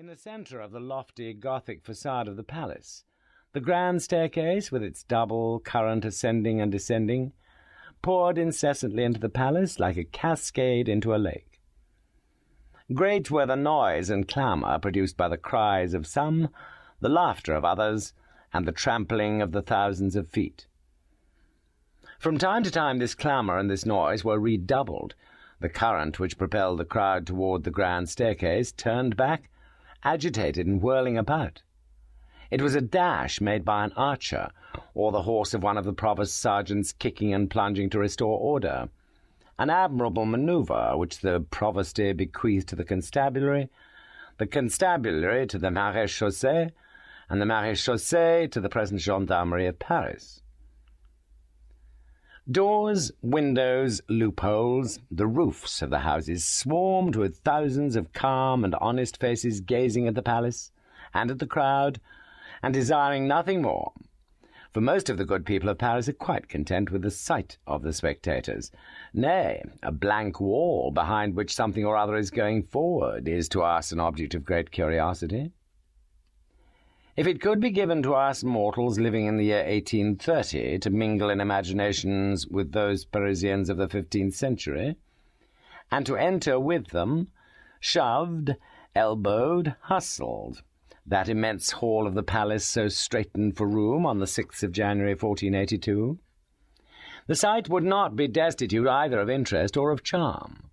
In the centre of the lofty Gothic facade of the palace, the grand staircase, with its double current ascending and descending, poured incessantly into the palace like a cascade into a lake. Great were the noise and clamour produced by the cries of some, the laughter of others, and the trampling of the thousands of feet. From time to time this clamour and this noise were redoubled. The current which propelled the crowd toward the grand staircase turned back, agitated and whirling about. It was a dash made by an archer, or the horse of one of the provost sergeants kicking and plunging to restore order, an admirable manoeuvre which the provosty bequeathed to the constabulary to the maréchaussée, and the maréchaussée to the present gendarmerie of Paris. Doors, windows, loopholes, the roofs of the houses swarmed with thousands of calm and honest faces gazing at the palace and at the crowd, and desiring nothing more. For most of the good people of Paris are quite content with the sight of the spectators. Nay, a blank wall behind which something or other is going forward is to us an object of great curiosity. If it could be given to us mortals living in the year 1830 to mingle in imaginations with those Parisians of the 15th century, and to enter with them, shoved, elbowed, hustled, that immense hall of the palace so straitened for room on the 6th of January 1482, the sight would not be destitute either of interest or of charm,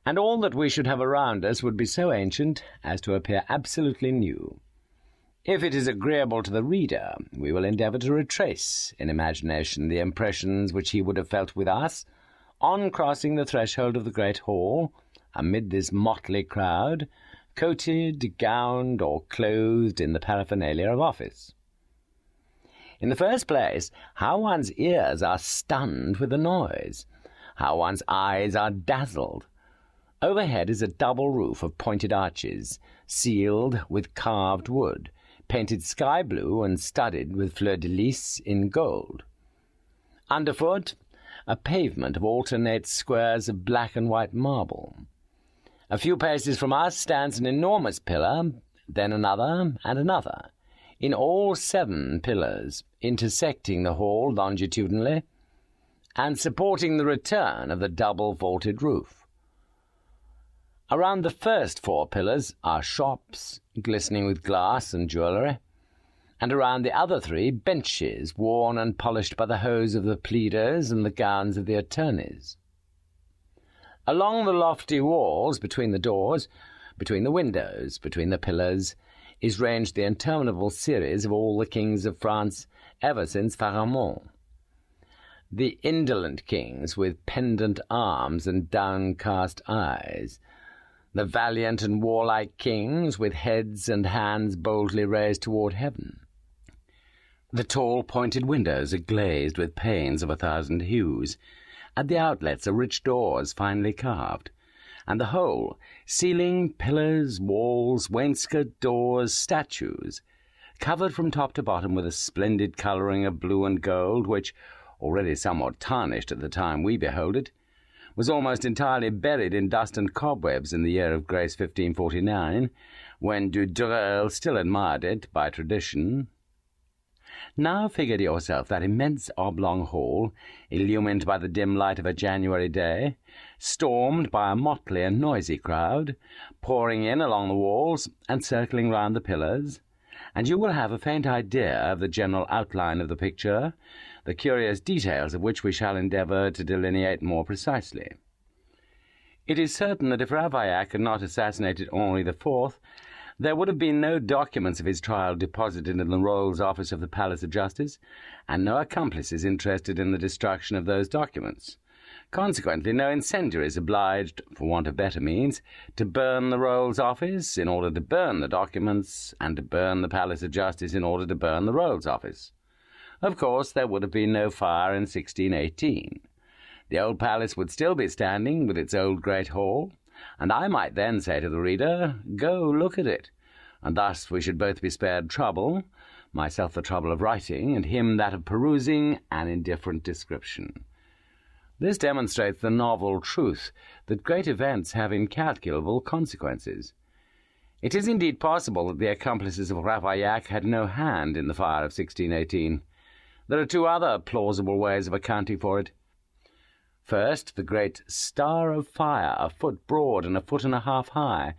and all that we should have around us would be so ancient as to appear absolutely new. If it is agreeable to the reader, we will endeavour to retrace in imagination the impressions which he would have felt with us on crossing the threshold of the great hall, amid this motley crowd, coated, gowned, or clothed in the paraphernalia of office. In the first place, how one's ears are stunned with the noise, how one's eyes are dazzled. Overhead is a double roof of pointed arches, sealed with carved wood, painted sky blue and studded with fleur-de-lis in gold. Underfoot, a pavement of alternate squares of black and white marble. A few paces from us stands an enormous pillar, then another and another, in all 7 pillars, intersecting the hall longitudinally, and supporting the return of the double vaulted roof. Around the first 4 pillars are shops, glistening with glass and jewellery, and around the other 3 benches, worn and polished by the hose of the pleaders and the gowns of the attorneys. Along the lofty walls, between the doors, between the windows, between the pillars, is ranged the interminable series of all the kings of France ever since Pharamond. The indolent kings with pendant arms and downcast eyes, the valiant and warlike kings with heads and hands boldly raised toward heaven. The tall pointed windows are glazed with panes of 1,000 hues. At the outlets are rich doors finely carved, and the whole, ceiling, pillars, walls, wainscot, doors, statues, covered from top to bottom with a splendid colouring of blue and gold, which, already somewhat tarnished at the time we behold it, was almost entirely buried in dust and cobwebs in the year of grace 1549, when du Durel still admired it by tradition. Now figure to yourself that immense oblong hall, illumined by the dim light of a January day, stormed by a motley and noisy crowd, pouring in along the walls and circling round the pillars, and you will have a faint idea of the general outline of the picture, the curious details of which we shall endeavour to delineate more precisely. It is certain that if Ravaillac had not assassinated Henri IV, there would have been no documents of his trial deposited in the Rolls Office of the Palace of Justice, and no accomplices interested in the destruction of those documents. Consequently, no incendiaries obliged, for want of better means, to burn the Rolls Office in order to burn the documents, and to burn the Palace of Justice in order to burn the Rolls Office. Of course, there would have been no fire in 1618. The old palace would still be standing with its old great hall, and I might then say to the reader, go look at it, and thus we should both be spared trouble, myself the trouble of writing, and him that of perusing an indifferent description. This demonstrates the novel truth that great events have incalculable consequences. It is indeed possible that the accomplices of Ravaillac had no hand in the fire of 1618. There are two other plausible ways of accounting for it. First, the great star of fire, a foot broad and a foot and a half high,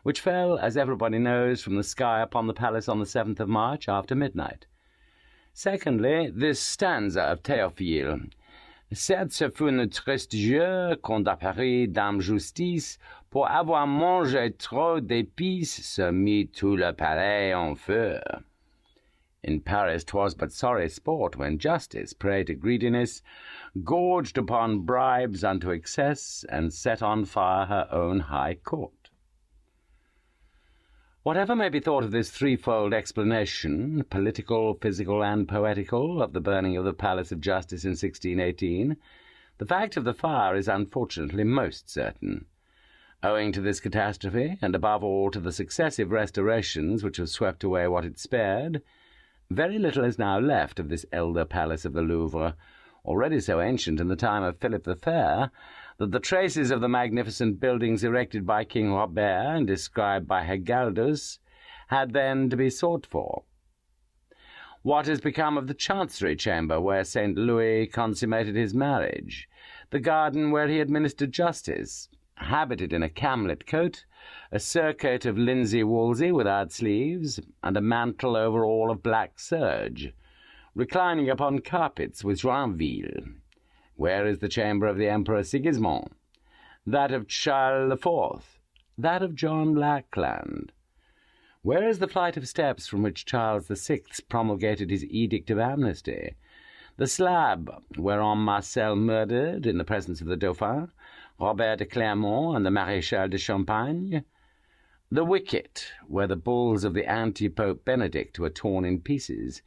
which fell, as everybody knows, from the sky upon the palace on the 7th of March after midnight. Secondly, this stanza of Théophile, Certes, ce fut un triste jeu qu'on à Paris, dame justice, pour avoir mangé trop d'épices, se mit tout le palais en feu. In Paris 'twas but sorry sport when justice, prey to greediness, gorged upon bribes unto excess, and set on fire her own high court. Whatever may be thought of this threefold explanation, political, physical, and poetical, of the burning of the Palace of Justice in 1618, the fact of the fire is unfortunately most certain. Owing to this catastrophe, and above all to the successive restorations which have swept away what it spared, very little is now left of this elder palace of the Louvre, already so ancient in the time of Philip the Fair, that the traces of the magnificent buildings erected by King Robert and described by Hugos had then to be sought for. What has become of the Chancery Chamber where St. Louis consummated his marriage, the garden where he administered justice, habited in a camlet coat, a surcoat of linsey-woolsey without sleeves, and a mantle over all of black serge, reclining upon carpets with Joinville? Where is the chamber of the Emperor Sigismund, that of Charles IV, that of John Lackland? Where is the flight of steps from which Charles VI promulgated his edict of amnesty, the slab whereon Marcel murdered, in the presence of the Dauphin, Robert de Clermont and the Maréchal de Champagne, the wicket where the bulls of the anti-Pope Benedict were torn in pieces,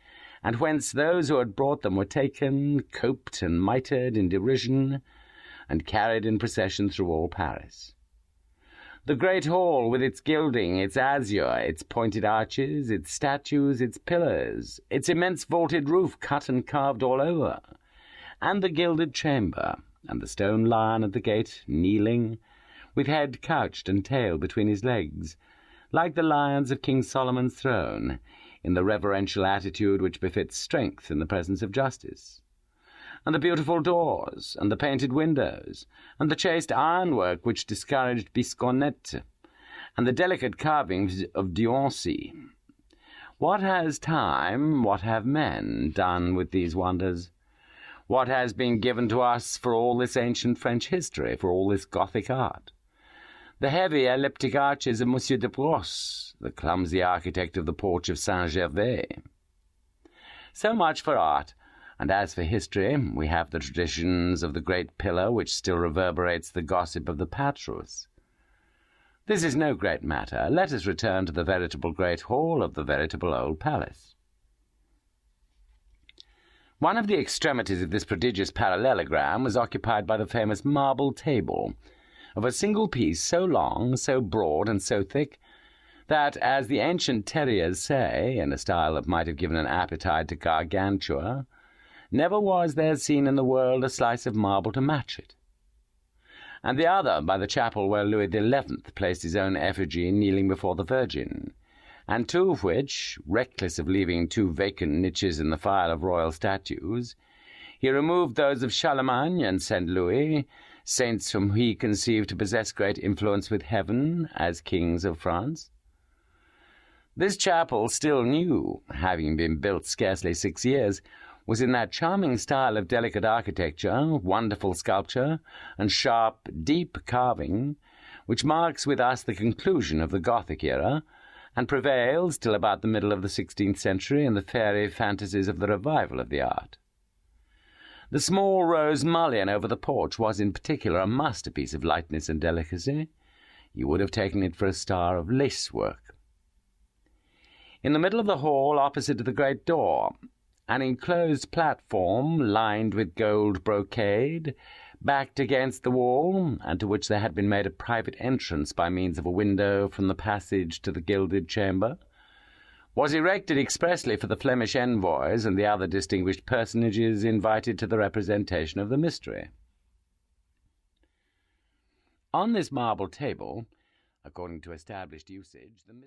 and whence those who had brought them were taken, coped and mitred in derision, and carried in procession through all Paris. The great hall, with its gilding, its azure, its pointed arches, its statues, its pillars, its immense vaulted roof cut and carved all over, and the gilded chamber, and the stone lion at the gate, kneeling, with head couched and tail between his legs, like the lions of King Solomon's throne, in the reverential attitude which befits strength in the presence of justice, and the beautiful doors, and the painted windows, and the chaste ironwork which discouraged Biscornette, and the delicate carvings of Dioncy. What has time, what have men, done with these wonders? What has been given to us for all this ancient French history, for all this Gothic art? The heavy elliptic arches of Monsieur de Brosse, the clumsy architect of the porch of Saint-Gervais. So much for art, and as for history, we have the traditions of the great pillar which still reverberates the gossip of the Patros. This is no great matter. Let us return to the veritable great hall of the veritable old palace. One of the extremities of this prodigious parallelogram was occupied by the famous marble table, of a single piece so long, so broad, and so thick, that, as the ancient terriers say, in a style that might have given an appetite to Gargantua, never was there seen in the world a slice of marble to match it. And the other by the chapel where Louis XI placed his own effigy kneeling before the Virgin, and two of which, reckless of leaving two vacant niches in the file of royal statues, he removed those of Charlemagne and St. Louis, saints whom he conceived to possess great influence with heaven as kings of France. This chapel, still new, having been built scarcely 6 years, was in that charming style of delicate architecture, wonderful sculpture, and sharp, deep carving, which marks with us the conclusion of the Gothic era, and prevails till about the middle of the 16th century in the fairy fantasies of the revival of the art. The small rose mullion over the porch was in particular a masterpiece of lightness and delicacy. You would have taken it for a star of lacework. In the middle of the hall, opposite to the great door, an enclosed platform lined with gold brocade, backed against the wall, and to which there had been made a private entrance by means of a window from the passage to the gilded chamber, was erected expressly for the Flemish envoys and the other distinguished personages invited to the representation of the mystery. On this marble table, According to established usage, the